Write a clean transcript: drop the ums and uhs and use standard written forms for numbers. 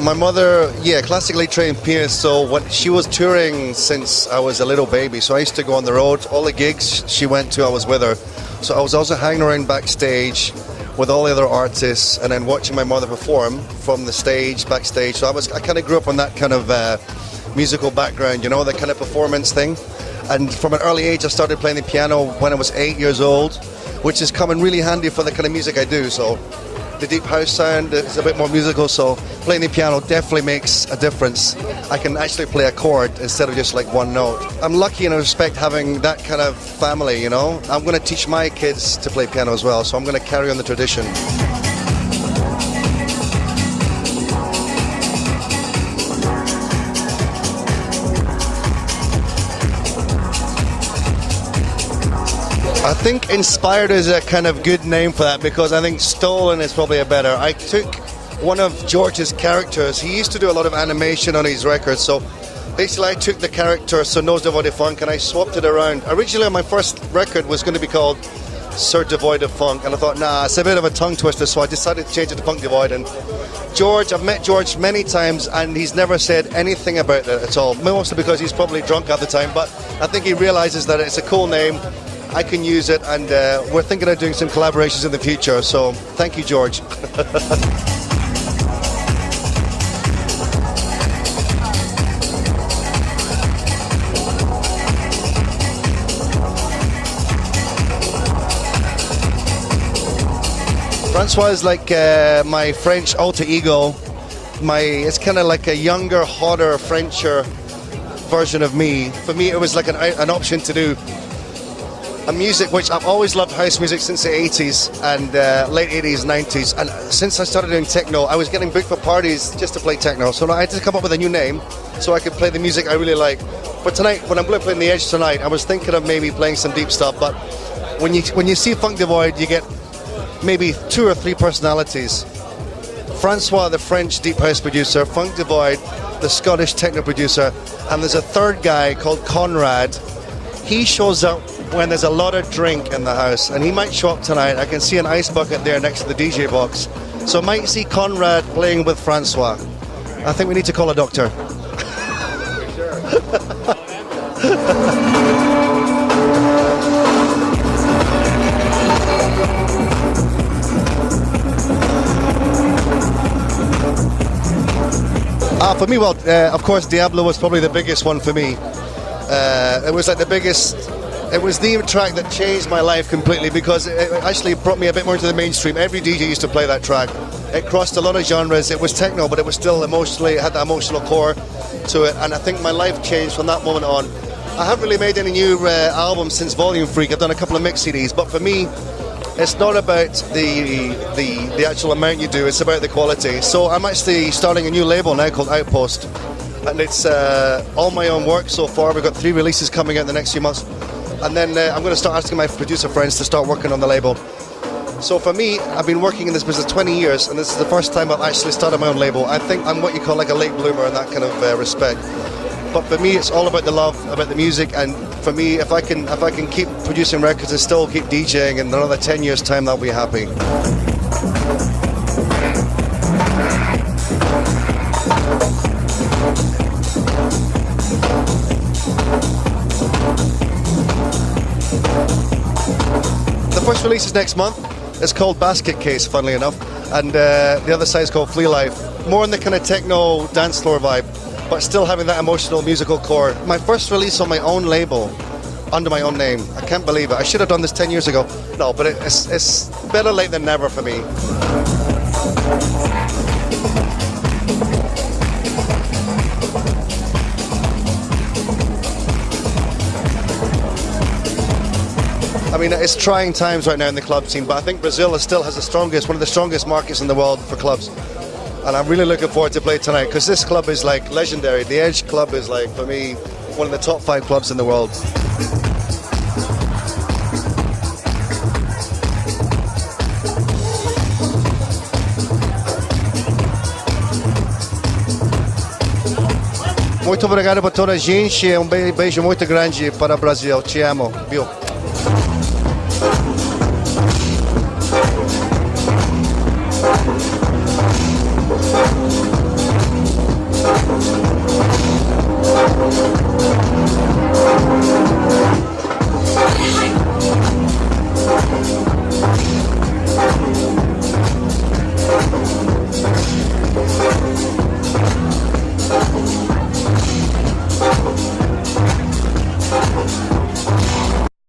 My mother, yeah, classically trained pianist, so when she was touring since I was a little baby, so I used to go on the road. All the gigs she went to, I was with her. So I was also hanging around backstage with all the other artists and then watching my mother perform from the stage, backstage. So I kind of grew up on that kind of musical background, you know, that kind of performance thing. And from an early age, I started playing the piano when I was 8 years old, which has come in really handy for the kind of music I do. So the deep house sound is a bit more musical, so playing the piano definitely makes a difference. I can actually play a chord instead of just like one note. I'm lucky in respect having that kind of family, you know. I'm going to teach my kids to play piano as well, so I'm going to carry on the tradition. I think inspired is a kind of good name for that, because I think stolen is probably a better. I took one of George's characters. He used to do a lot of animation on his records, so basically I took the character Sir Nose Devoid of Funk and I swapped it around. Originally my first record was going to be called Sir Devoid of Funk, and I thought, nah, it's a bit of a tongue twister, so I decided to change it to Funk Devoid. And George, I've met George many times and he's never said anything about it at all, mostly because he's probably drunk at the time, but I think he realizes that it's a cool name, I can use it, and we're thinking of doing some collaborations in the future, so thank you, George. Francois is like my French alter ego. It's kind of like a younger, hotter, Frencher version of me. For me, it was like an option to do a music which I've always loved house music since the 80s and late 80s, 90s. And since I started doing techno, I was getting booked for parties just to play techno. So I had to come up with a new name so I could play the music I really like. But tonight, when I'm playing the Edge tonight, I was thinking of maybe playing some deep stuff. But when you see Funk Devoid, you get maybe 2 or 3 personalities. Francois, the French deep house producer, Funk Devoid, the Scottish techno producer, and there's a third guy called Conrad. He shows up when there's a lot of drink in the house, and he might show up tonight. I can see an ice bucket there next to the DJ box, so I might see Conrad playing with Francois. I think we need to call a doctor. For me, well, of course, Diablo was probably the biggest one for me. It was like the biggest. It was the track that changed my life completely, because it actually brought me a bit more into the mainstream. Every DJ used to play that track. It crossed a lot of genres. It was techno, but it was still it had that emotional core to it. And I think my life changed from that moment on. I haven't really made any new albums since Volume Freak. I've done a couple of mix CDs, but for me, it's not about the actual amount you do. It's about the quality. So I'm actually starting a new label now called Outpost, and it's all my own work so far. We've got 3 releases coming out in the next few months. And then I'm going to start asking my producer friends to start working on the label. So for me, I've been working in this business 20 years, and this is the first time I've actually started my own label. I think I'm what you call like a late bloomer in that kind of respect. But for me, it's all about the love, about the music, and for me, if I can keep producing records and still keep DJing in another 10 years' time, I'll be happy. First release is next month. It's called Basket Case, funnily enough, and the other side is called Flea Life. More in the kind of techno dance floor vibe, but still having that emotional musical core. My first release on my own label, under my own name. I can't believe it. I should have done this 10 years ago. No, but it's better late than never for me. I mean, it's trying times right now in the club scene, but I think Brazil still has one of the strongest markets in the world for clubs. And I'm really looking forward to play tonight, because this club is like legendary. The Edge Club is like, for me, one of the top 5 clubs in the world. Muito obrigado para toda a gente. Beijo muito grande para o Brasil. Te amo, viu?